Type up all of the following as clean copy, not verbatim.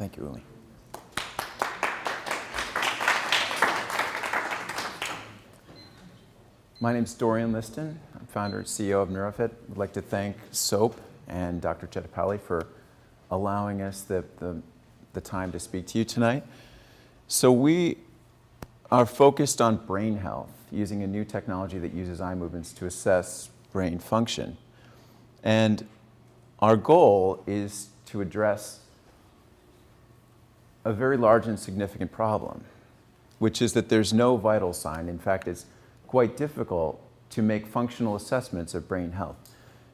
Thank you, Uli. My name is Dorion Liston. I'm founder and CEO of NeuroFit. I'd like to thank SoPE and Dr. Chettapalli for allowing us the time to speak to you tonight. So we are focused on brain health using a new technology that uses eye movements to assess brain function. And our goal is to address a very large and significant problem, which is that there's no vital sign. In fact, it's quite difficult to make functional assessments of brain health.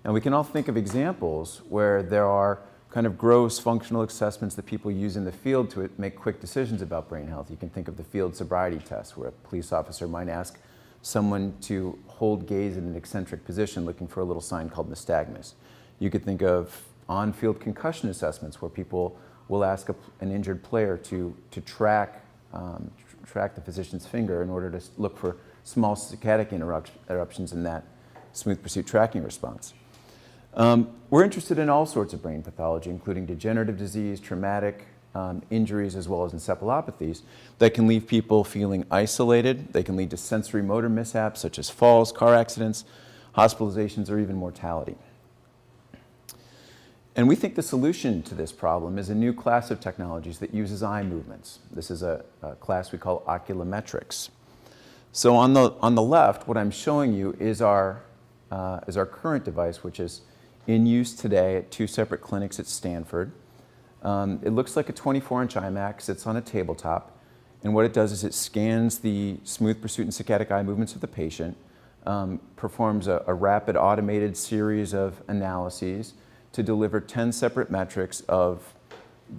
And we can all think of examples where there are kind of gross functional assessments that people use in the field to make quick decisions about brain health. You can think of the field sobriety test, where a police officer might ask someone to hold gaze in an eccentric position looking for a little sign called nystagmus. You could think of on-field concussion assessments, where people will ask an injured player to track the physician's finger in order to look for small saccadic eruptions in that smooth pursuit tracking response. We're interested in all sorts of brain pathology, including degenerative disease, traumatic injuries, as well as encephalopathies that can leave people feeling isolated. They can lead to sensory motor mishaps such as falls, car accidents, hospitalizations, or even mortality. And we think the solution to this problem is a new class of technologies that uses eye movements. This is a class we call Oculometrics. So on the left, what I'm showing you is our current device, which is in use today at 2 separate clinics at Stanford. It looks like a 24-inch iMac, sits on a tabletop, and what it does is it scans the smooth pursuit and saccadic eye movements of the patient, performs a rapid automated series of analyses to deliver 10 separate metrics of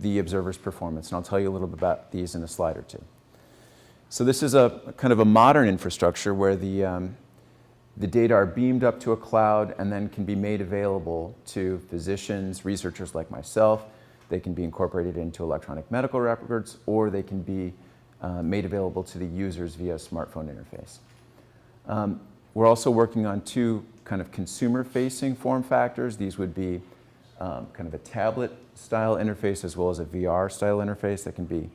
the observer's performance. And I'll tell you a little bit about these in a slide or two. So this is a kind of a modern infrastructure where the data are beamed up to a cloud and then can be made available to physicians, researchers like myself. They can be incorporated into electronic medical records, or they can be made available to the users via a smartphone interface. We're also working on 2 kind of consumer-facing form factors. These would be kind of a tablet-style interface as well as a VR-style interface that can be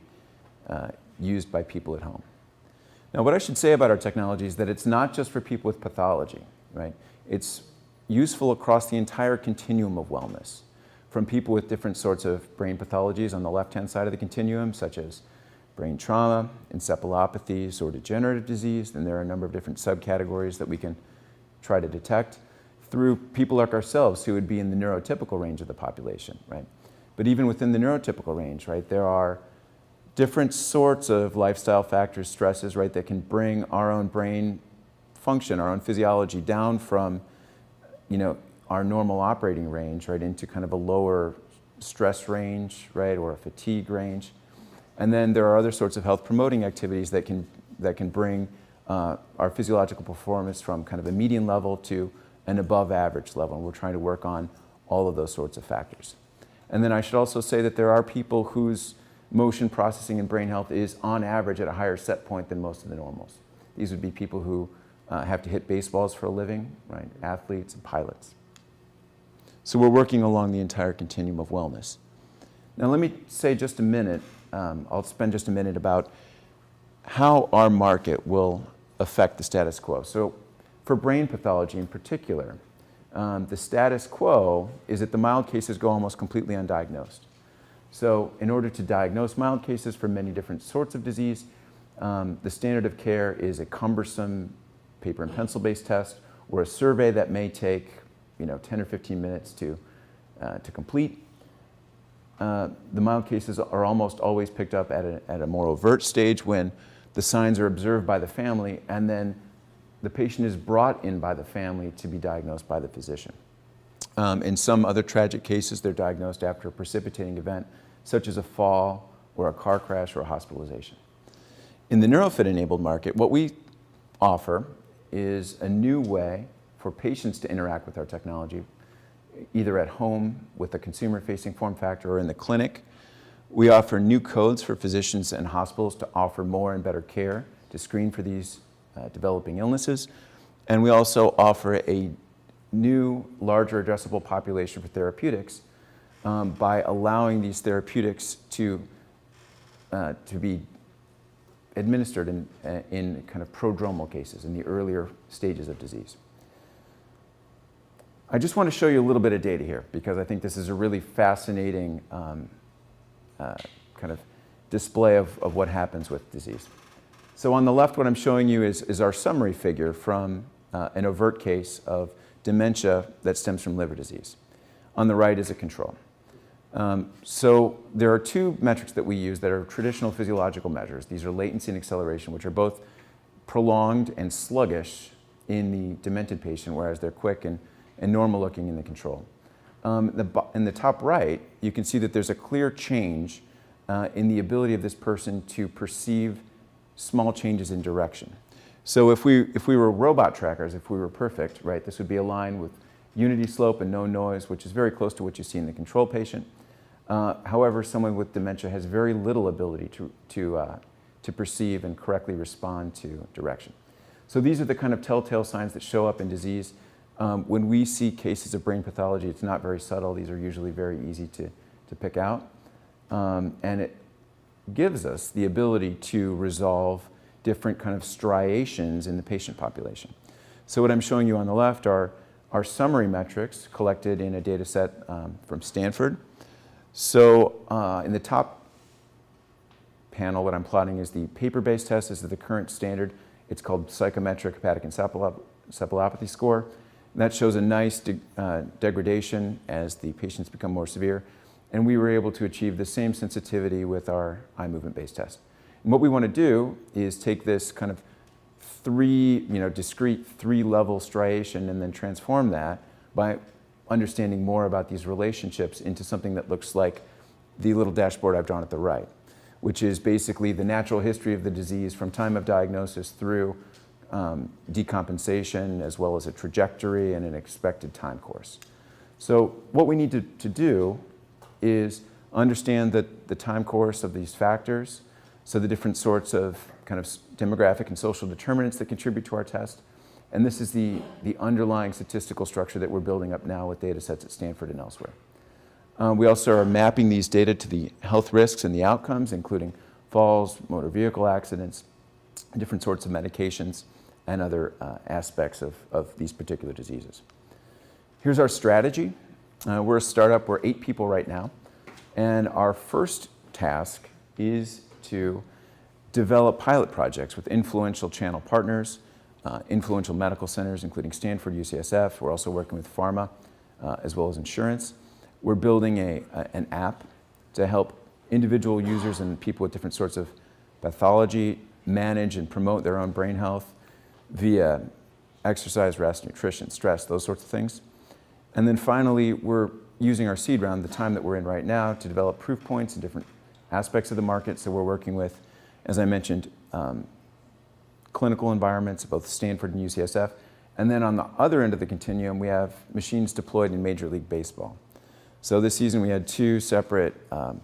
used by people at home. Now, what I should say about our technology is that it's not just for people with pathology, right? It's useful across the entire continuum of wellness, from people with different sorts of brain pathologies on the left-hand side of the continuum, such as brain trauma, encephalopathies, or degenerative disease. And there are a number of different subcategories that we can try to detect, through people like ourselves who would be in the neurotypical range of the population, right? But even within the neurotypical range, right, there are different sorts of lifestyle factors, stresses, right, that can bring our own brain function, our own physiology down from, our normal operating range, right, into kind of a lower stress range, right, or a fatigue range. And then there are other sorts of health promoting activities that can bring our physiological performance from kind of a median level to an above average level. And we're trying to work on all of those sorts of factors. And then I should also say that there are people whose motion processing and brain health is on average at a higher set point than most of the normals. These would be people who have to hit baseballs for a living, right? Athletes and pilots. So we're working along the entire continuum of wellness. Now let me say just a minute, I'll spend just a minute about how our market will affect the status quo. So for brain pathology in particular, the status quo is that the mild cases go almost completely undiagnosed. So in order to diagnose mild cases for many different sorts of disease, the standard of care is a cumbersome paper and pencil-based test, or a survey that may take 10 or 15 minutes to complete. The mild cases are almost always picked up at a more overt stage when the signs are observed by the family, and then the patient is brought in by the family to be diagnosed by the physician. In some other tragic cases, they're diagnosed after a precipitating event, such as a fall or a car crash or a hospitalization. In the NeuroFit-enabled market, what we offer is a new way for patients to interact with our technology, either at home with a consumer-facing form factor or in the clinic. We offer new codes for physicians and hospitals to offer more and better care, to screen for these developing illnesses. And we also offer a new, larger addressable population for therapeutics by allowing these therapeutics to be administered in kind of prodromal cases, in the earlier stages of disease. I just want to show you a little bit of data here because I think this is a really fascinating kind of display of what happens with disease. So on the left, what I'm showing you is our summary figure from an overt case of dementia that stems from liver disease. On the right is a control. So there are two metrics that we use that are traditional physiological measures. These are latency and acceleration, which are both prolonged and sluggish in the demented patient, whereas they're quick and normal looking in the control. In the top right, you can see that there's a clear change in the ability of this person to perceive small changes in direction. So if we were robot trackers, if we were perfect, right, this would be a line with unity slope and no noise, which is very close to what you see in the control patient. However, someone with dementia has very little ability to perceive and correctly respond to direction. So these are the kind of telltale signs that show up in disease. When we see cases of brain pathology, it's not very subtle. These are usually very easy to pick out. And it gives us the ability to resolve different kind of striations in the patient population. So what I'm showing you on the left are our summary metrics collected in a data set from Stanford. So in the top panel, what I'm plotting is the paper-based test. This is the current standard. It's called psychometric hepatic encephalopathy score. And that shows a nice degradation as the patients become more severe. And we were able to achieve the same sensitivity with our eye movement-based test. And what we want to do is take this kind of discrete three-level striation and then transform that by understanding more about these relationships into something that looks like the little dashboard I've drawn at the right, which is basically the natural history of the disease from time of diagnosis through decompensation, as well as a trajectory and an expected time course. So what we need to do is understand the time course of these factors, so the different sorts of kind of demographic and social determinants that contribute to our test. And this is the underlying statistical structure that we're building up now with data sets at Stanford and elsewhere. We also are mapping these data to the health risks and the outcomes, including falls, motor vehicle accidents, different sorts of medications, and other aspects of these particular diseases. Here's our strategy. We're a startup. We're 8 people right now. And our first task is to develop pilot projects with influential channel partners, influential medical centers, including Stanford, UCSF. We're also working with pharma, as well as insurance. We're building an app to help individual users and people with different sorts of pathology manage and promote their own brain health via exercise, rest, nutrition, stress, those sorts of things. And then finally, we're using our seed round, the time that we're in right now, to develop proof points in different aspects of the market. So we're working with, as I mentioned, clinical environments, both Stanford and UCSF. And then on the other end of the continuum, we have machines deployed in Major League Baseball. So this season, we had 2 separate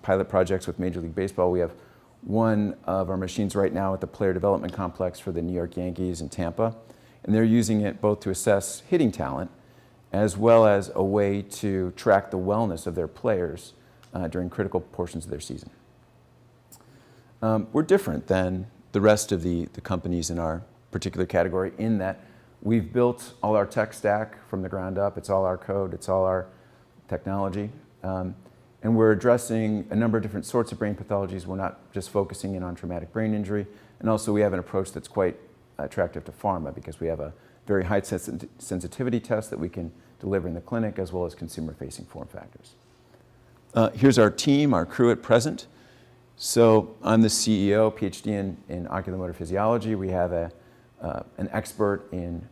pilot projects with Major League Baseball. We have one of our machines right now at the player development complex for the New York Yankees in Tampa. And they're using it both to assess hitting talent, as well as a way to track the wellness of their players during critical portions of their season. We're different than the rest of the companies in our particular category in that we've built all our tech stack from the ground up. It's all our code. It's all our technology. And we're addressing a number of different sorts of brain pathologies. We're not just focusing in on traumatic brain injury. And also we have an approach that's quite attractive to pharma because we have a very high sensitivity test that we can deliver in the clinic, as well as consumer-facing form factors. Here's our team, our crew at present. So I'm the CEO, PhD in oculomotor physiology. We have an expert in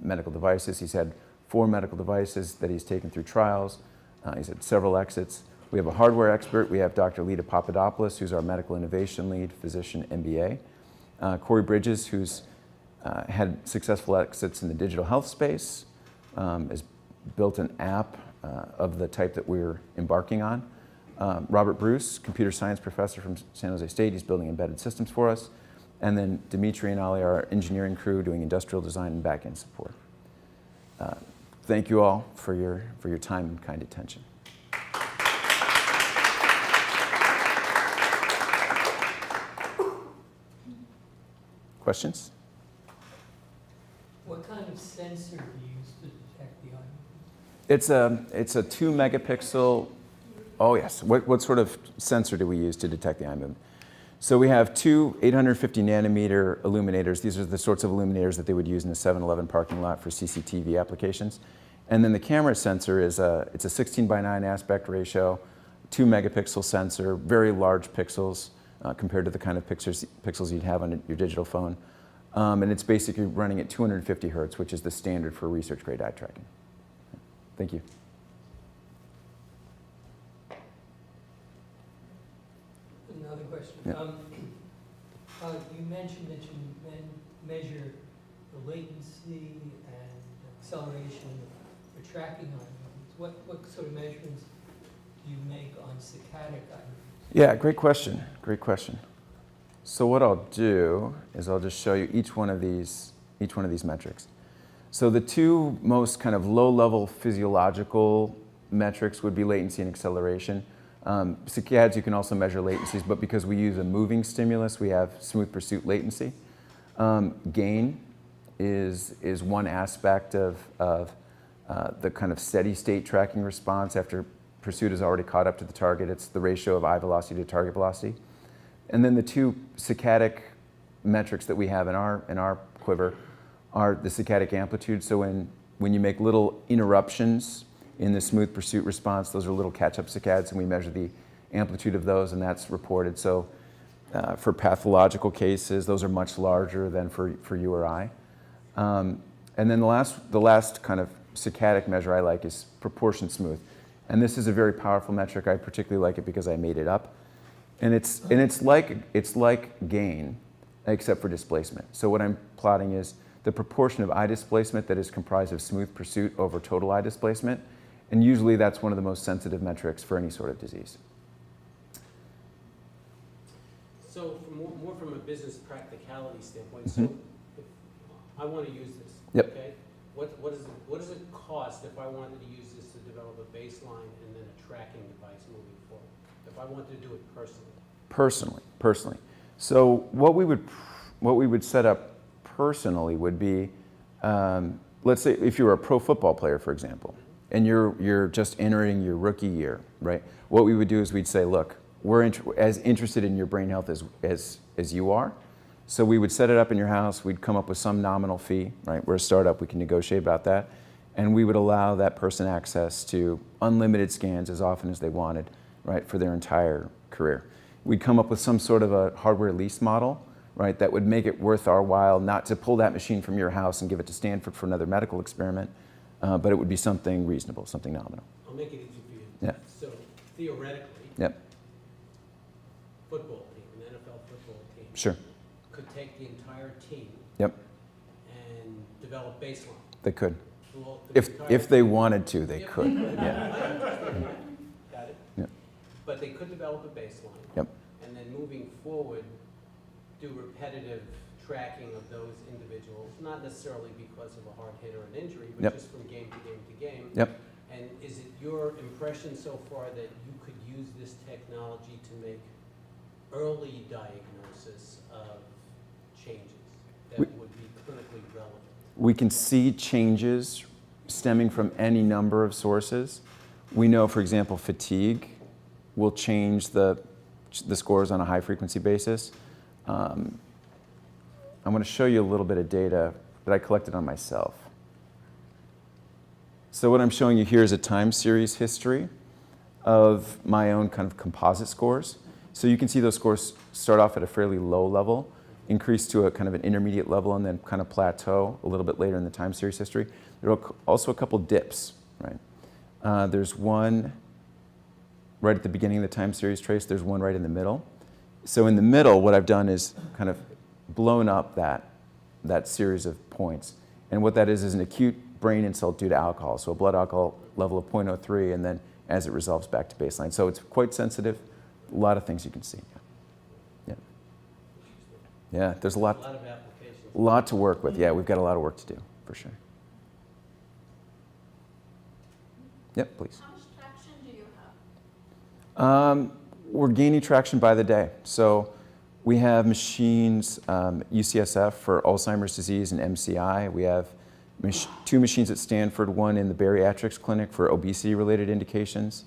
medical devices. He's had 4 medical devices that he's taken through trials. He's had several exits. We have a hardware expert. We have Dr. Lita Papadopoulos, who's our medical innovation lead, physician, MBA. Corey Bridges, who's had successful exits in the digital health space, has built an app of the type that we're embarking on. Robert Bruce, computer science professor from San Jose State, he's building embedded systems for us. And then Dimitri and Ali, our engineering crew, doing industrial design and back-end support. Thank you all for your time and kind attention. Questions? What kind of sensor do you use to detect the eye movement? It's a 2 megapixel. Oh yes. What sort of sensor do we use to detect the eye movement? So we have two 850 nanometer illuminators. These are the sorts of illuminators that they would use in a 7-Eleven parking lot for CCTV applications. And then the camera sensor is it's a 16:9 aspect ratio, 2 megapixel sensor, very large pixels compared to the kind of pixels you'd have on your digital phone. And it's basically running at 250 hertz, which is the standard for research grade eye tracking. Thank you. Another question. Yeah. You mentioned that you measure the latency and acceleration for tracking eye movements. What sort of measurements do you make on saccadic eye movements? Yeah, great question. Great question. So what I'll do is I'll just show you each one of these metrics. So the two most kind of low-level physiological metrics would be latency and acceleration. Saccades, you can also measure latencies, but because we use a moving stimulus, we have smooth pursuit latency. Gain is one aspect of the kind of steady state tracking response after pursuit is already caught up to the target. It's the ratio of eye velocity to target velocity. And then the two saccadic metrics that we have in our quiver are the saccadic amplitude. So when you make little interruptions in the smooth pursuit response, those are little catch-up saccades, and we measure the amplitude of those, and that's reported. So for pathological cases, those are much larger than for you or I. And then the last kind of saccadic measure I like is proportion smooth. And this is a very powerful metric. I particularly like it because I made it up. And it's like gain, except for displacement. So what I'm plotting is the proportion of eye displacement that is comprised of smooth pursuit over total eye displacement. And usually that's one of the most sensitive metrics for any sort of disease. So more from a business practicality standpoint, so if I want to use this, Yep. okay? What does it cost if I wanted to use this to develop a baseline and then a tracking device moving forward? If I wanted to do it personally? Personally. So what we would set up personally would be, let's say if you were a pro football player, for example, and you're just entering your rookie year, right? What we would do is we'd say, look, we're as interested in your brain health as you are. So we would set it up in your house. We'd come up with some nominal fee, right? We're a startup. We can negotiate about that. And we would allow that person access to unlimited scans as often as they wanted, right, for their entire career. We'd come up with some sort of a hardware lease model, right, that would make it worth our while not to pull that machine from your house and give it to Stanford for another medical experiment, but it would be something reasonable, something nominal. I'll make it easy for you. Yeah. So theoretically, Yep. football team, an NFL football team, Sure. could take the entire team Yep. and develop baseline. They could. Well, the entire If they wanted to, they could. Yeah. Got it? Yep. But they could develop a baseline. Yep. And then moving forward, do repetitive tracking of those individuals, not necessarily because of a hard hit or an injury, but Yep. just from game to game to game. Yep. And is it your impression so far that you could use this technology to make early diagnosis of changes that would be clinically relevant? We can see changes stemming from any number of sources. We know, for example, fatigue will change the scores on a high frequency basis. I'm going to show you a little bit of data that I collected on myself. So what I'm showing you here is a time series history of my own kind of composite scores. So you can see those scores start off at a fairly low level, increase to a kind of an intermediate level, and then kind of plateau a little bit later in the time series history. There are also a couple dips, right? There's one right at the beginning of the time series trace. There's one right in the middle. So in the middle, what I've done is kind of blown up that series of points. And what that is an acute brain insult due to alcohol. So a blood alcohol level of 0.03, and then as it resolves back to baseline. So it's quite sensitive. A lot of things you can see. Yeah. Yeah, there's a lot of applications. A lot to work with. Yeah, we've got a lot of work to do, for sure. Yep, please. How much traction do you have? We're gaining traction by the day. So We have machines, UCSF for Alzheimer's disease and MCI. We have 2 machines at Stanford, one in the bariatrics clinic for obesity-related indications,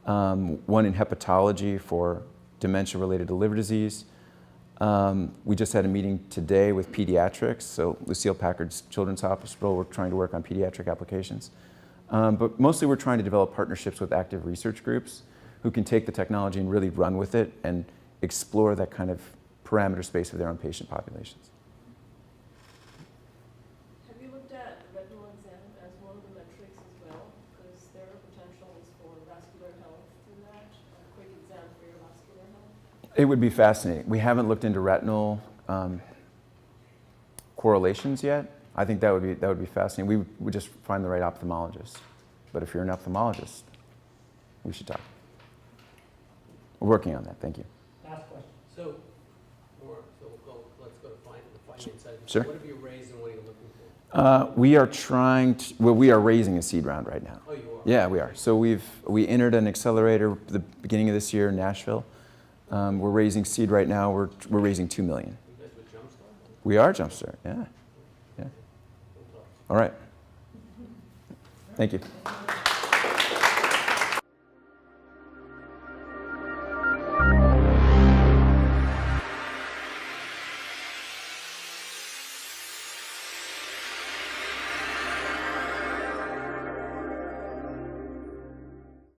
one in hepatology for dementia-related to liver disease. We just had a meeting today with pediatrics, so Lucille Packard's Children's Hospital, we're trying to work on pediatric applications. But mostly we're trying to develop partnerships with active research groups who can take the technology and really run with it and explore that kind of parameter space of their own patient populations. Have you looked at retinal exam as one of the metrics as well? Because there are potentials for vascular health through that, a quick exam for your vascular health. It would be fascinating. We haven't looked into retinal correlations yet. I think that would be fascinating. We would just find the right ophthalmologist. But if you're an ophthalmologist, we should talk. We're working on that. Thank you. Last question. So, let's go to the finance side. Sure. What have you raised and what are you looking for? We are trying to, well, we are raising a seed round right now. Oh, you are? Yeah, we are. So we entered an accelerator at the beginning of this year in Nashville. We're raising seed right now. We're raising $2 million. You guys with Jumpstart? We are Jumpstart. Yeah. Yeah. We'll talk. All right. Thank you.